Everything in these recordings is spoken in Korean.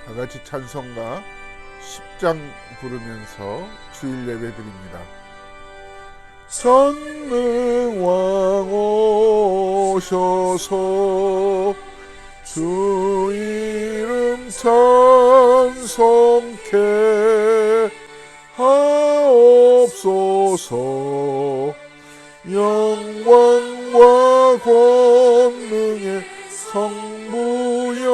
다 같이 찬송가 10장 부르면서 주일 예배 드립니다. 성령왕 오셔서 주 이름 찬송케 하옵소서. 영광과 권능의 성부여셔서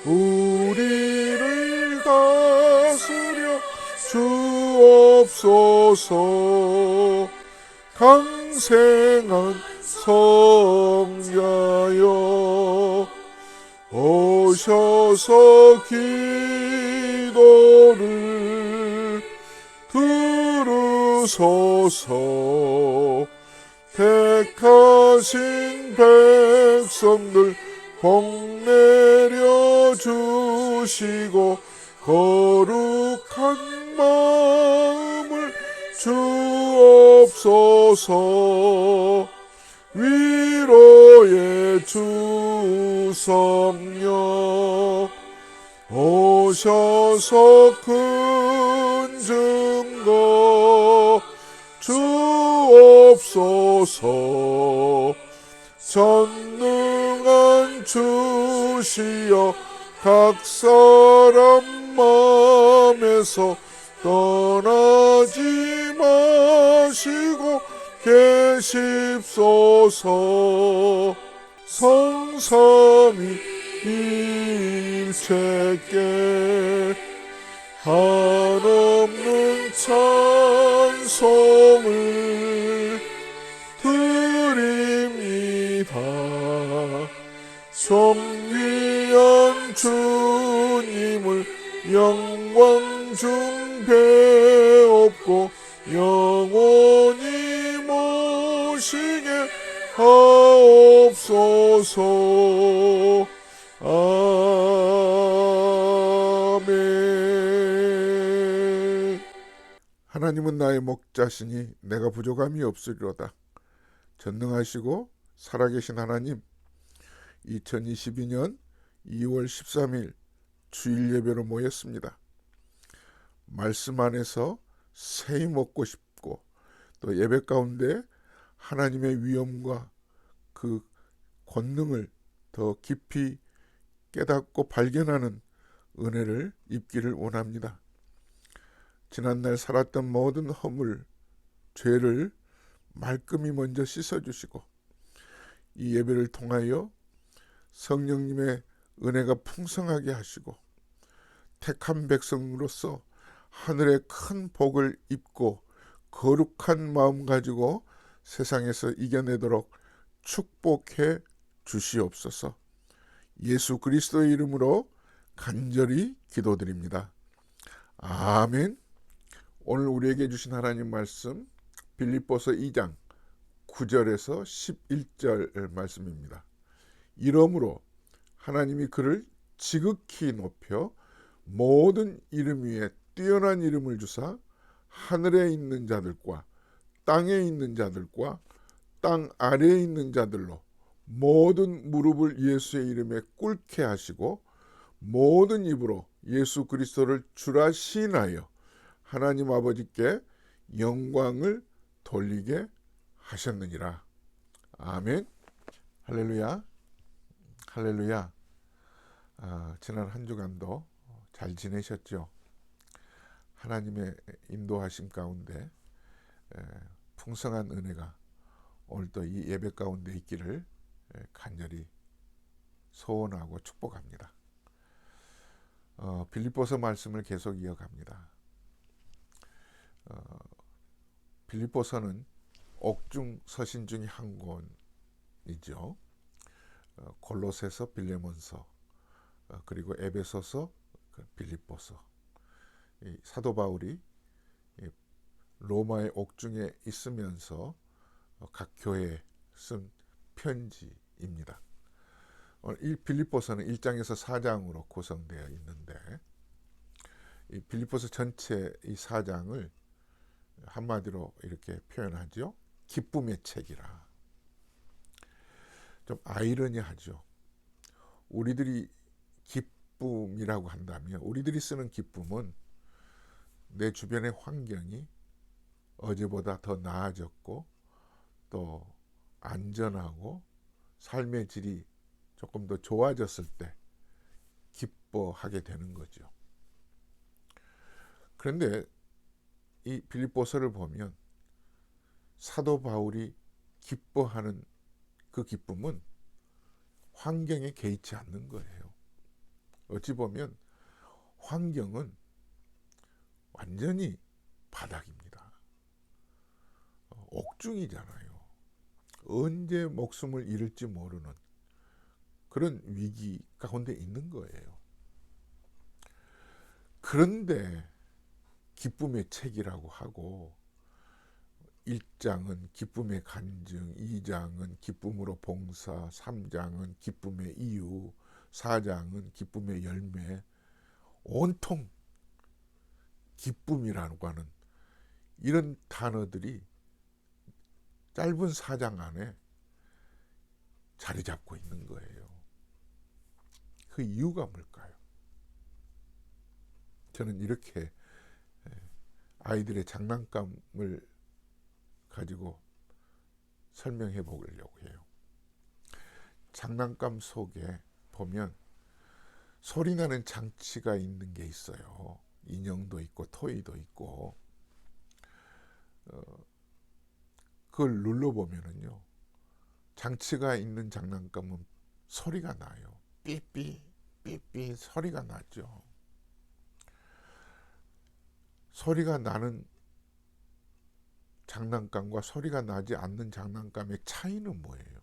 우리를 다스려 주옵소서. 강생한 성자여 오셔서 기도를 들으소서. 택하신 백성들 복내려 주시고 거룩한 마음을 주옵소서. 위로의 주 성령 오셔서 큰 증거 주옵소서. 전능한 주시여 각 사람 마음에서 떠나지 마시고 계십소서. 성삼위 일체께 한없는 찬송을 드립니다. 성귀한 주님을 영광 중 배옵고 영원히 모시게 하옵소서. 아멘. 하나님은 나의 목자시니 내가 부족함이 없으리로다. 전능하시고 살아계신 하나님, 2022년 2월 13일 주일 예배로 모였습니다. 말씀 안에서 새히 먹고 싶고 또 예배 가운데 하나님의 위엄과 그 권능을 더 깊이 깨닫고 발견하는 은혜를 입기를 원합니다. 지난날 살았던 모든 허물, 죄를 말끔히 먼저 씻어주시고 이 예배를 통하여 성령님의 은혜가 풍성하게 하시고 택한 백성으로서 하늘의 큰 복을 입고 거룩한 마음 가지고 세상에서 이겨내도록 축복해 주시옵소서. 예수 그리스도의 이름으로 간절히 기도드립니다. 아멘. 오늘 우리에게 주신 하나님 말씀 빌립보서 2장 9절에서 11절 말씀입니다. 이러므로 하나님이 그를 지극히 높여 모든 이름 위에 뛰어난 이름을 주사 하늘에 있는 자들과 땅에 있는 자들과 땅 아래에 있는 자들로 모든 무릎을 예수의 이름에 꿇게 하시고 모든 입으로 예수 그리스도를 주라 시인하여 하나님 아버지께 영광을 돌리게 하셨느니라. 아멘. 할렐루야. 할렐루야. 지난 한 주간도 잘 지내셨죠? 하나님의 인도하심 가운데 풍성한 은혜가 오늘도 이 예배 가운데 있기를 간절히 소원하고 축복합니다. 빌립보서 말씀을 계속 이어갑니다. 빌립보서는 옥중 서신 중에 한 권이죠. 골로새서, 빌레몬서, 그리고 에베소서, 빌립보서. 사도 바울이 로마의 옥중에 있으면서 각 교회에 쓴 편지입니다. 이 빌립보서는 1장에서 4장으로 구성되어 있는데 이 빌립보서 전체 이 4장을 한마디로 이렇게 표현하죠. 기쁨의 책이라. 좀 아이러니하죠. 우리들이 기쁨이라고 한다면, 우리들이 쓰는 기쁨은 내 주변의 환경이 어제보다 더 나아졌고 또 안전하고 삶의 질이 조금 더 좋아졌을 때 기뻐하게 되는 거죠. 그런데 이 빌립보서를 보면 사도 바울이 기뻐하는 그 기쁨은 환경에 개의치 않는 거예요. 어찌 보면 환경은 완전히 바닥입니다. 옥중이잖아요. 언제 목숨을 잃을지 모르는 그런 위기 가운데 있는 거예요. 그런데 기쁨의 책이라고 하고 1장은 기쁨의 간증, 2장은 기쁨으로 봉사, 3장은 기쁨의 이유, 4장은 기쁨의 열매, 온통 기쁨이라고 하는 이런 단어들이 짧은 4장 안에 자리 잡고 있는 거예요. 그 이유가 뭘까요? 저는 이렇게 아이들의 장난감을 가지고 설명해 보려고 해요. 장난감 속에 보면 소리나는 장치가 있는 게 있어요. 인형도 있고 토이도 있고 그걸 눌러보면은요, 장치가 있는 장난감은 소리가 나요. 삐삐 삐삐 소리가 나죠. 소리가 나는 장난감과 소리가 나지 않는 장난감의 차이는 뭐예요?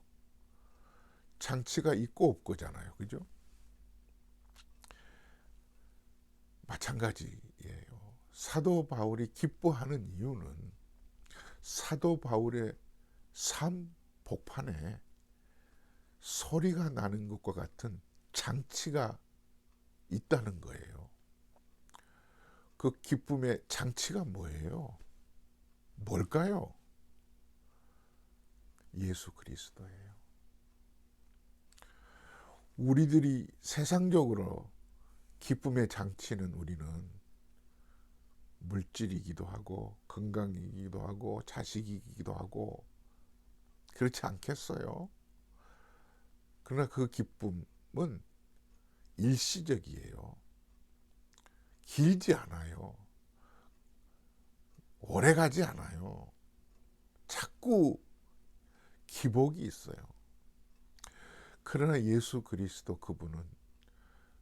장치가 있고 없고잖아요. 그죠? 마찬가지예요. 사도 바울이 기뻐하는 이유는 사도 바울의 삶 복판에 소리가 나는 것과 같은 장치가 있다는 거예요. 그 기쁨의 장치가 뭐예요? 뭘까요? 예수 그리스도예요. 우리들이 세상적으로 기쁨의 장치는 우리는 물질이기도 하고 건강이기도 하고 자식이기도 하고 그렇지 않겠어요? 그러나 그 기쁨은 일시적이에요. 길지 않아요. 오래 가지 않아요. 자꾸 기복이 있어요. 그러나 예수 그리스도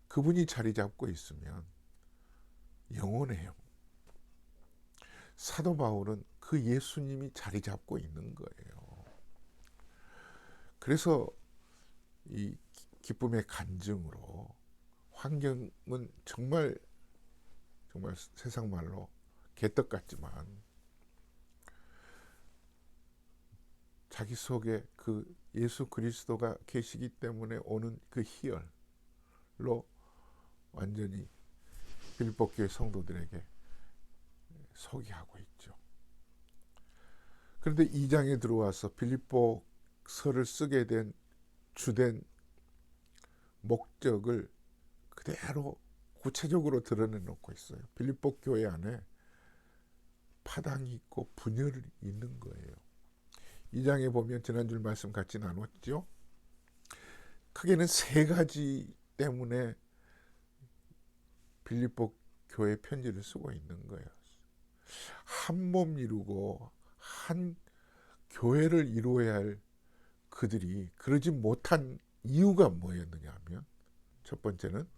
그분이 자리 잡고 있으면 영원해요. 사도 바울은 그 예수님이 자리 잡고 있는 거예요. 그래서 이 기쁨의 간증으로 환경은 정말 세상 말로 개떡 같지만 자기 속에 그 예수 그리스도가 계시기 때문에 오는 그 희열로 완전히 빌립보 교회 성도들에게 소개하고 있죠. 그런데 2장에 들어와서 빌립보서를 쓰게 된 주된 목적을 그대로 구체적으로 드러내놓고 있어요. 빌립보 교회 안에 파당이 있고 분열이 있는 거예요. 2장에 보면 지난주 말씀 같이 나눴죠. 크게는 3가지 때문에 빌립보 교회 편지를 쓰고 있는 거예요. 한 몸 이루고 한 교회를 이루어야 할 그들이 그러지 못한 이유가 뭐였느냐 하면 첫 번째는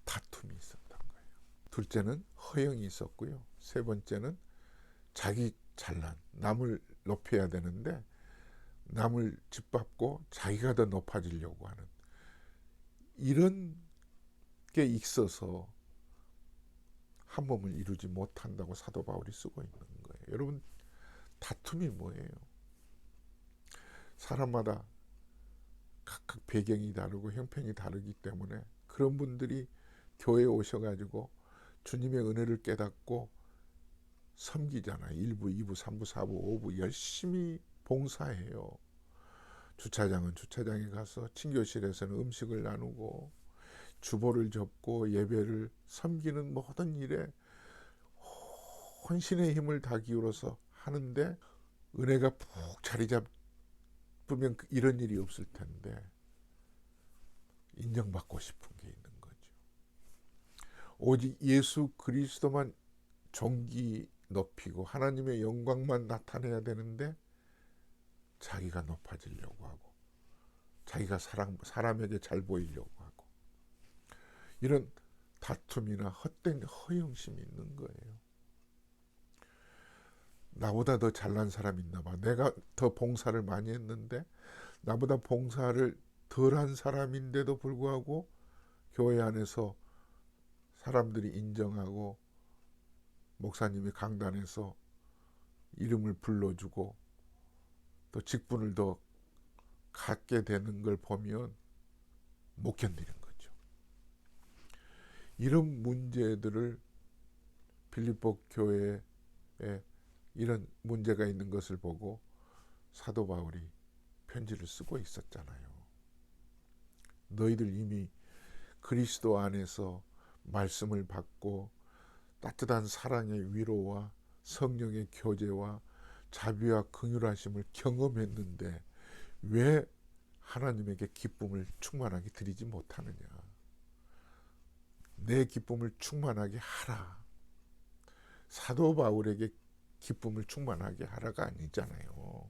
다툼이 있었던 거예요. 둘째는 허영이 있었고요. 세 번째는 자기 잘난, 남을 높여야 되는데 남을 짓밟고 자기가 더 높아지려고 하는 이런 게 있어서 한 몸을 이루지 못한다고 사도 바울이 쓰고 있는 거예요. 여러분, 다툼이 뭐예요? 사람마다 각각 배경이 다르고 형편이 다르기 때문에 그런 분들이 교회에 오셔가지고 주님의 은혜를 깨닫고 섬기잖아요. 1부, 2부, 3부, 4부, 5부 열심히 봉사해요. 주차장은 주차장에 가서 친교실에서는 음식을 나누고 주보를 접고 예배를 섬기는 모든 일에 혼신의 힘을 다 기울여서 하는데 은혜가 푹 자리 잡으면 이런 일이 없을 텐데 인정받고 싶은 게 있는 거죠. 오직 예수 그리스도만 존귀 높이고 하나님의 영광만 나타내야 되는데 자기가 높아지려고 하고 자기가 사람에게 잘 보이려고 하고 이런 다툼이나 헛된 허영심이 있는 거예요. 나보다 더 잘난 사람이 있나 봐. 내가 더 봉사를 많이 했는데 나보다 봉사를 덜한 사람인데도 불구하고 교회 안에서 사람들이 인정하고 목사님이 강단에서 이름을 불러주고 또 직분을 더 갖게 되는 걸 보면 못 견디는 거죠. 이런 문제들을 빌립보 교회에 이런 문제가 있는 것을 보고 사도 바울이 편지를 쓰고 있었잖아요. 너희들 이미 그리스도 안에서 말씀을 받고 따뜻한 사랑의 위로와 성령의 교제와 자비와 긍휼하심을 경험했는데 왜 하나님에게 기쁨을 충만하게 드리지 못하느냐. 내 기쁨을 충만하게 하라. 사도 바울에게 기쁨을 충만하게 하라가 아니잖아요.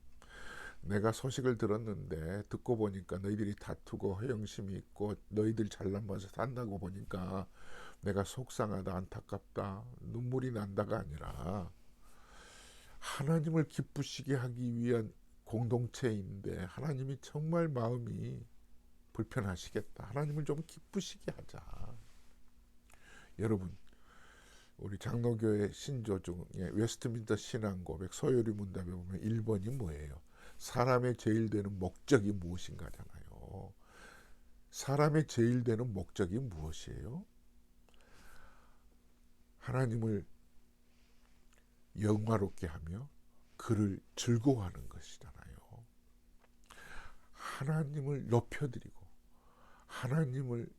내가 소식을 들었는데 듣고 보니까 너희들이 다투고 허영심이 있고 너희들 잘난 맛에 산다고 보니까 내가 속상하다, 안타깝다, 눈물이 난다가 아니라 하나님을 기쁘시게 하기 위한 공동체인데 하나님이 정말 마음이 불편하시겠다. 하나님을 좀 기쁘시게 하자. 여러분, 우리 장로교회 신조 중에 웨스트민스터 신앙고백 소요리 문답에 보면 1번이 뭐예요? 사람의 제일 되는 목적이 무엇인가잖아요. 사람의 제일 되는 목적이 무엇이에요? 하나님을 영화롭게 하며 그를 즐거워하는 것이잖아요. 하나님을 높여드리고 하나님을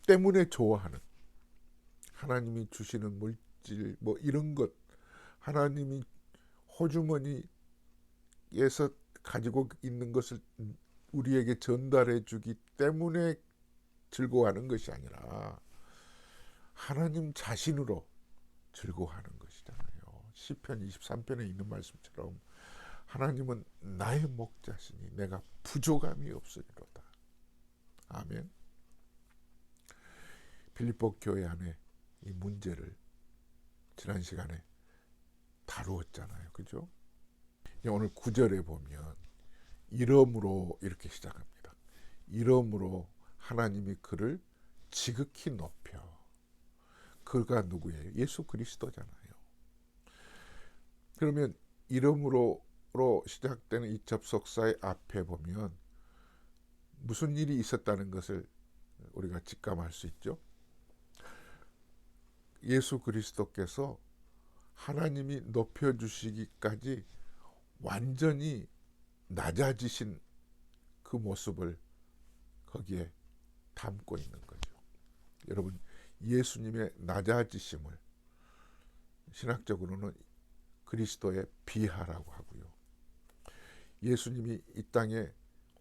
때문에 좋아하는 하나님이 주시는 물질 뭐 이런 것 하나님이 호주머니에서 가지고 있는 것을 우리에게 전달해 주기 때문에 즐거워하는 것이 아니라 하나님 자신으로 즐거워하는 것이잖아요. 시편 23편에 있는 말씀처럼 하나님은 나의 목자시니 내가 부족함이 없으리로다. 아멘. 빌립보 교회 안에 이 문제를 지난 시간에 다루었잖아요. 그죠? 오늘 9절에 보면 이러므로 이렇게 시작합니다. 이러므로 하나님이 그를 지극히 높여. 그가 누구예요? 예수 그리스도잖아요. 그러면 이러므로로 시작되는 이 접속사의 앞에 보면 무슨 일이 있었다는 것을 우리가 직감할 수 있죠. 예수 그리스도께서 하나님이 높여주시기까지 완전히 낮아지신 그 모습을 거기에 담고 있는 거죠. 여러분, 예수님의 낮아지심을 신학적으로는 그리스도의 비하라고 하고요. 예수님이 이 땅에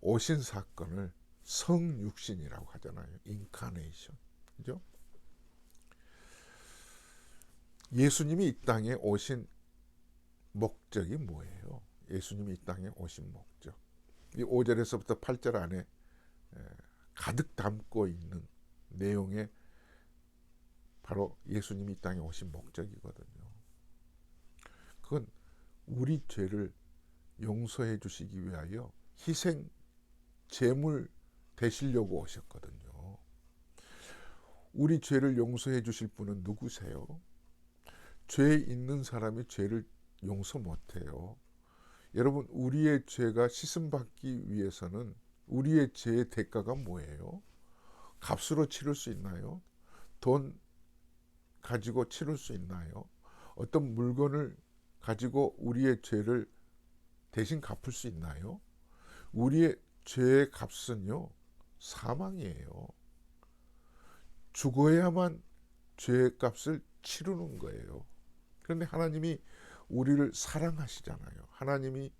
오신 사건을 성육신이라고 하잖아요. 인카네이션. 그죠? 예수님이 이 땅에 오신 목적이 뭐예요? 예수님이 이 땅에 오신 목적. 이 5절에서부터 8절 안에 가득 담고 있는 내용에 바로 예수님이 이 땅에 오신 목적이거든요. 그건 우리 죄를 용서해 주시기 위하여 희생 제물 되시려고 오셨거든요. 우리 죄를 용서해 주실 분은 누구세요? 죄 있는 사람이 죄를 용서 못해요. 여러분, 우리의 죄가 씻음받기 위해서는 우리의 죄의 대가가 뭐예요? 값으로 치를 수 있나요? 돈 가지고 치를 수 있나요? 어떤 물건을 가지고 우리의 죄를 대신 갚을 수 있나요? 우리의 죄의 값은요, 사망이에요. 죽어야만 죄의 값을 치르는 거예요. 그런데 하나님이 우리를 사랑하시잖아요. 하나님이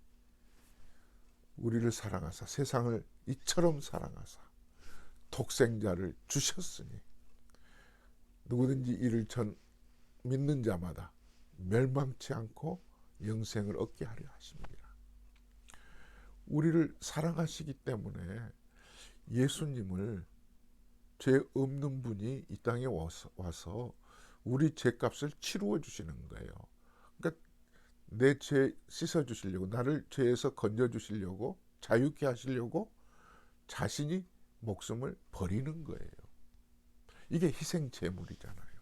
우리를 사랑하사 세상을 이처럼 사랑하사 독생자를 주셨으니 누구든지 이를 믿는 자마다 멸망치 않고 영생을 얻게 하려 하십니다. 우리를 사랑하시기 때문에 예수님을 죄 없는 분이 이 땅에 와서 우리 죄값을 치루어 주시는 거예요. 그러니까 내 죄 씻어 주시려고, 나를 죄에서 건져 주시려고, 자유케 하시려고 자신이 목숨을 버리는 거예요. 이게 희생 제물이잖아요.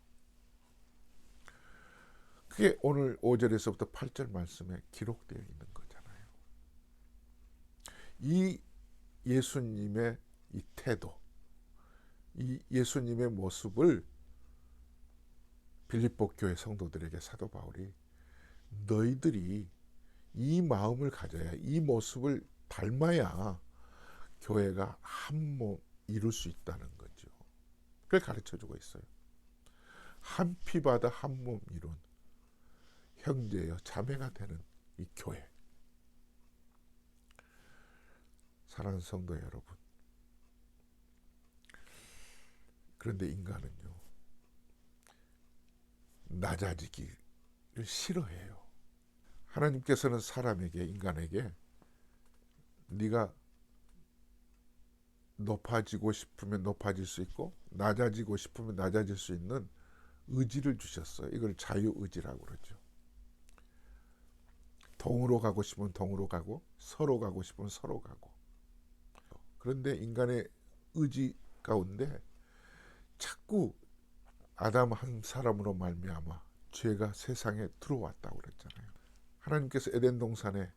그게 오늘 5절에서부터 8절 말씀에 기록되어 있는 거잖아요. 이 예수님의 이 태도, 이 예수님의 모습을 빌립보 교회 성도들에게 사도 바울이 너희들이 이 마음을 가져야, 이 모습을 닮아야 교회가 한 몸 이룰 수 있다는 거죠. 그걸 가르쳐주고 있어요. 한 피 받아 한 몸 이룬 형제여 자매가 되는 이 교회. 사랑하는 성도 여러분, 그런데 인간은요 낮아지기를 싫어해요. 하나님께서는 사람에게, 인간에게 네가 높아지고 싶으면 높아질 수 있고 낮아지고 싶으면 낮아질 수 있는 의지를 주셨어요. 이걸 자유의지라고 그러죠. 동으로 가고 싶으면 동으로 가고 서로 가고 싶으면 서로 가고. 그런데 인간의 의지 가운데 자꾸 아담 한 사람으로 말미암아 죄가 세상에 들어왔다고 그랬잖아요. 하나님께서 에덴 동산을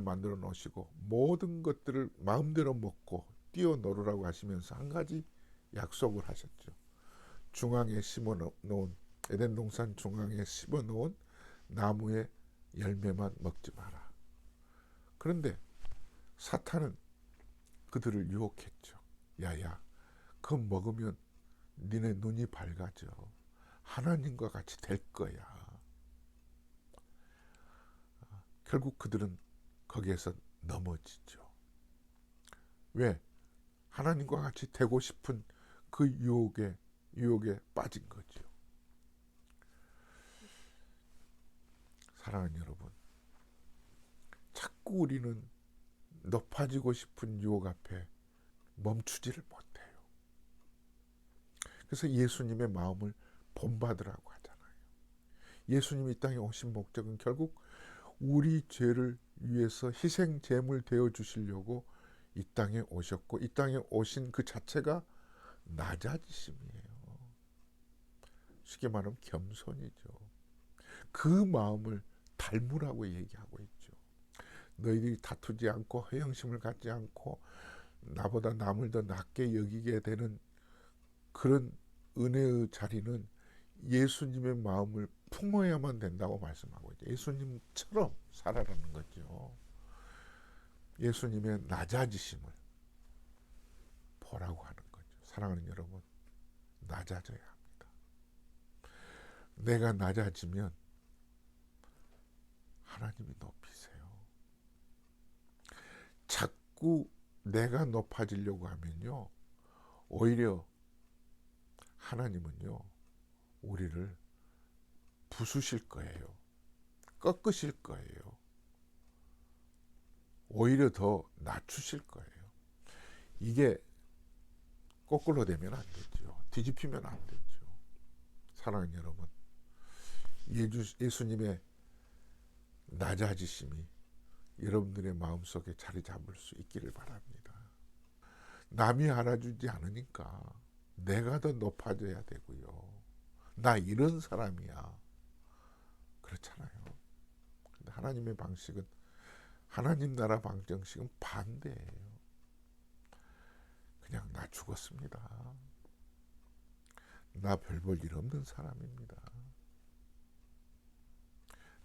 만들어 놓으시고 모든 것들을 마음대로 먹고 뛰어놀으라고 하시면서 한 가지 약속을 하셨죠. 중앙에 심어놓은, 에덴 동산 중앙에 심어놓은 나무의 열매만 먹지 마라. 그런데 사탄은 그들을 유혹했죠. 야야, 그거 먹으면 니네 눈이 밝아져. 하나님과 같이 될 거야. 결국 그들은 거기에서 넘어지죠. 왜? 하나님과 같이 되고 싶은 그 유혹에 빠진 거죠. 사랑하는 여러분, 자꾸 우리는 높아지고 싶은 유혹 앞에 멈추지를 못해요. 그래서 예수님의 마음을 본받으라고 하잖아요. 예수님이 이 땅에 오신 목적은 결국 우리 죄를 위해서 희생 제물 되어 주시려고 이 땅에 오셨고, 이 땅에 오신 그 자체가 낮아지심이에요. 쉽게 말하면 겸손이죠. 그 마음을 닮으라고 얘기하고 있죠. 너희들이 다투지 않고 허영심을 갖지 않고 나보다 남을 더 낮게 여기게 되는 그런 은혜의 자리는 예수님의 마음을 품어야만 된다고 말씀하고 있죠. 예수님처럼 살아라는 거죠. 예수님의 낮아지심을 보라고 하는 거죠. 사랑하는 여러분, 낮아져야 합니다. 내가 낮아지면 하나님이 높이세요. 자꾸 내가 높아지려고 하면요, 오히려 하나님은요 우리를 부수실 거예요. 꺾으실 거예요. 오히려 더 낮추실 거예요. 이게 거꾸로 되면 안 되죠. 뒤집히면 안 되죠. 사랑하는 여러분, 예수님의 낮아지심이 여러분들의 마음속에 자리 잡을 수 있기를 바랍니다. 남이 알아주지 않으니까 내가 더 높아져야 되고요. 나 이런 사람이야. 그렇잖아요. 근데 하나님의 방식은, 하나님 나라 방정식은 반대예요. 그냥 나 죽었습니다. 나 별 볼 일 없는 사람입니다.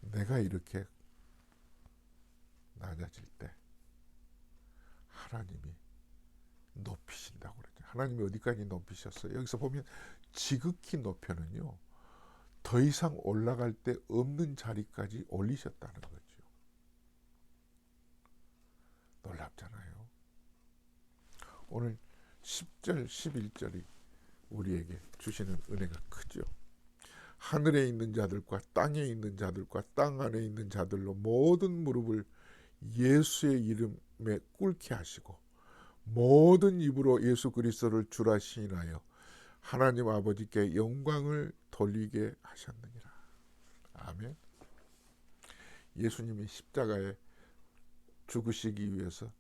내가 이렇게 낮아질 때 하나님이 높이신다고 그러죠. 하나님이 어디까지 높이셨어요? 여기서 보면 지극히 높여는요, 더 이상 올라갈 데 없는 자리까지 올리셨다는 거죠. 놀랍잖아요. 오늘 10절, 11절이 우리에게 주시는 은혜가 크죠. 하늘에 있는 자들과 땅에 있는 자들과 땅 안에 있는 자들로 모든 무릎을 예수의 이름에 꿇게 하시고 모든 입으로 예수 그리스도를 주라 시인하여 하나님 아버지께 영광을 돌리게 하셨느니라. 아멘. 예수님이 십자가에 죽으시기 위해서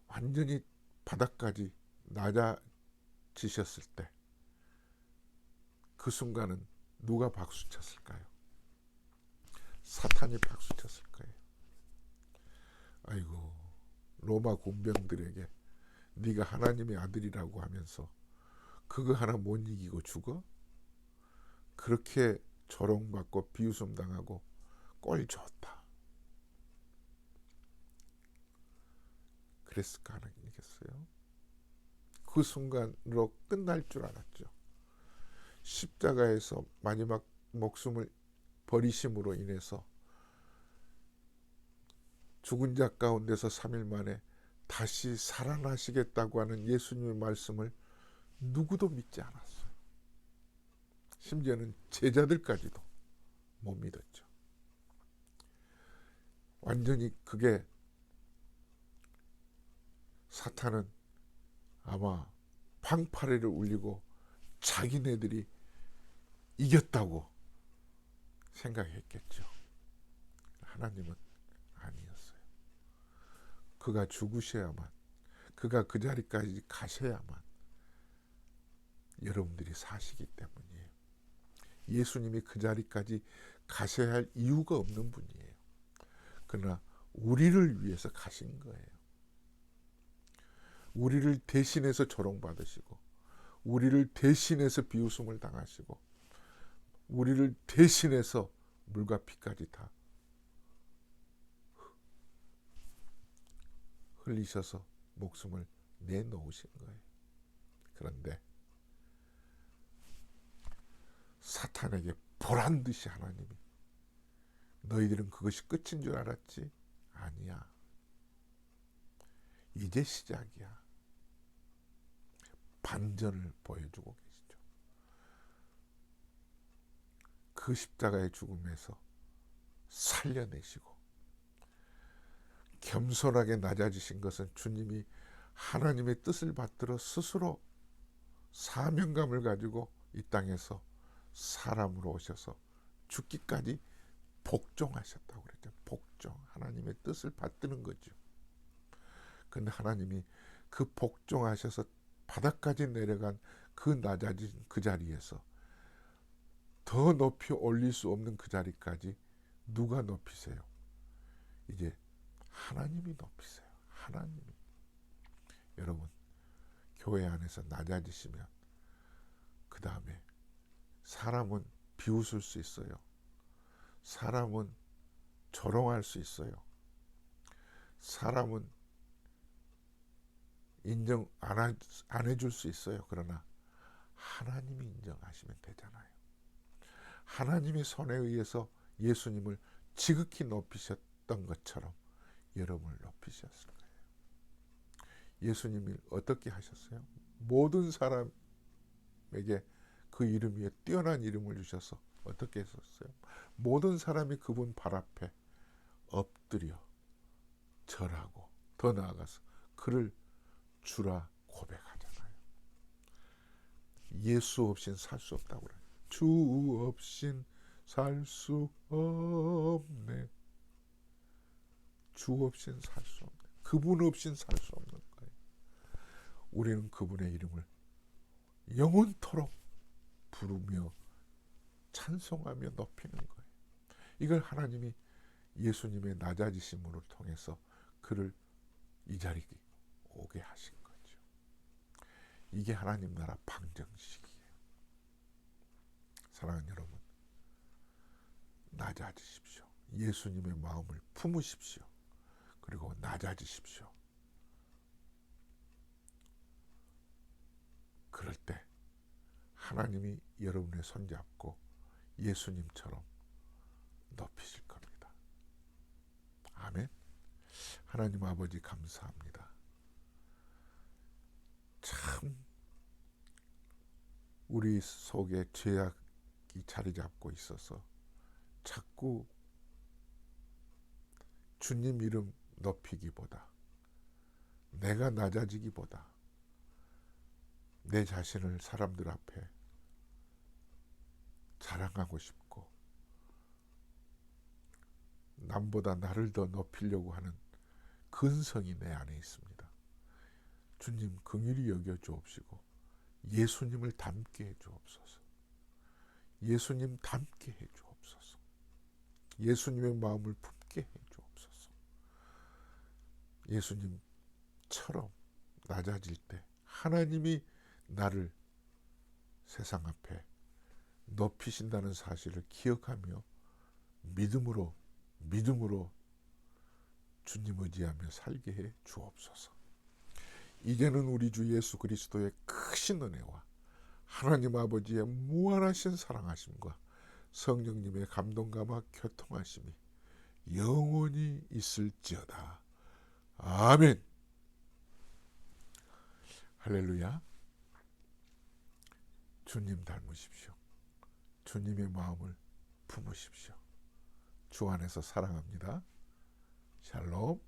완전히 바닥까지 낮아지셨을 때 그 순간은 누가 박수 쳤을까요? 사탄이 박수 쳤을 거예요. 아이고, 로마 군병들에게 네가 하나님의 아들이라고 하면서 그거 하나 못 이기고 죽어? 그렇게 조롱받고 비웃음 당하고 꼴 좋다. 그랬을까 아니겠어요? 그 순간으로 끝날 줄 알았죠. 십자가에서 마지막 목숨을 버리심으로 인해서 죽은 자 가운데서 3일 만에 다시 살아나시겠다고 하는 예수님의 말씀을 누구도 믿지 않았어요. 심지어는 제자들까지도 못 믿었죠. 완전히 그게 사탄은 아마 방파레를 울리고 자기네들이 이겼다고 생각했겠죠. 하나님은 아니었어요. 그가 죽으셔야만, 그가 그 자리까지 가셔야만 여러분들이 사시기 때문이에요. 예수님이 그 자리까지 가셔야 할 이유가 없는 분이에요. 그러나 우리를 위해서 가신 거예요. 우리를 대신해서 조롱받으시고, 우리를 대신해서 비웃음을 당하시고, 우리를 대신해서 물과 피까지 다 흘리셔서 목숨을 내놓으신 거예요. 그런데 사탄에게 보란듯이 하나님이 너희들은 그것이 끝인 줄 알았지? 아니야. 이제 시작이야. 반전을 보여주고 계시죠. 그 십자가의 죽음에서 살려내시고 겸손하게 낮아지신 것은 주님이 하나님의 뜻을 받들어 스스로 사명감을 가지고 이 땅에서 사람으로 오셔서 죽기까지 복종하셨다고 그랬죠. 복종. 하나님의 뜻을 받드는 거죠. 근데 하나님이 그 복종하셔서 바닥까지 내려간 그 낮아진 그 자리에서 더 높이 올릴 수 없는 그 자리까지 누가 높이세요? 이제 하나님이 높이세요. 하나님이. 여러분, 교회 안에서 낮아지시면 그 다음에 사람은 비웃을 수 있어요. 사람은 조롱할 수 있어요. 사람은 인정 안 해줄 수 있어요. 그러나 하나님이 인정하시면 되잖아요. 하나님의 손에 의해서 예수님을 지극히 높이셨던 것처럼 여러분을 높이셨을 거예요. 예수님이 어떻게 하셨어요? 모든 사람에게 그 이름 위에 뛰어난 이름을 주셔서 어떻게 했었어요? 모든 사람이 그분 발 앞에 엎드려 절하고 더 나아가서 그를 주라 고백하잖아요. 예수 없인 살 수 없다고 그래요. 주 없인 살 수 없네. 주 없인 살 수 없네. 그분 없인 살 수 없는 거예요. 우리는 그분의 이름을 영원토록 부르며 찬송하며 높이는 거예요. 이걸 하나님이 예수님의 낮아지심으로 통해서 그를 이 자리에 오게 하신 거죠. 이게 하나님 나라 방정식이에요. 사랑하는 여러분, 낮아지십시오. 예수님의 마음을 품으십시오. 그리고 낮아지십시오. 그럴 때 하나님이 여러분의 손잡고 예수님처럼 높이실 겁니다. 아멘. 하나님 아버지 감사합니다. 참 우리 속에 죄악이 자리 잡고 있어서 자꾸 주님 이름 높이기보다, 내가 낮아지기보다 내 자신을 사람들 앞에 자랑하고 싶고 남보다 나를 더 높이려고 하는 근성이 내 안에 있습니다. 주님 긍휼히 여겨 주옵시고 예수님을 닮게 해 주옵소서. 예수님 닮게 해 주옵소서. 예수님의 마음을 품게 해 주옵소서. 예수님처럼 낮아질 때 하나님이 나를 세상 앞에 높이신다는 사실을 기억하며 믿음으로 주님 의지하며 살게 해 주옵소서. 이제는 우리 주 예수 그리스도의 크신 은혜와 하나님 아버지의 무한하신 사랑하심과 성령님의 감동감화 교통하심이 영원히 있을지어다. 아멘. 할렐루야. 주님 닮으십시오. 주님의 마음을 품으십시오. 주 안에서 사랑합니다. 샬롬.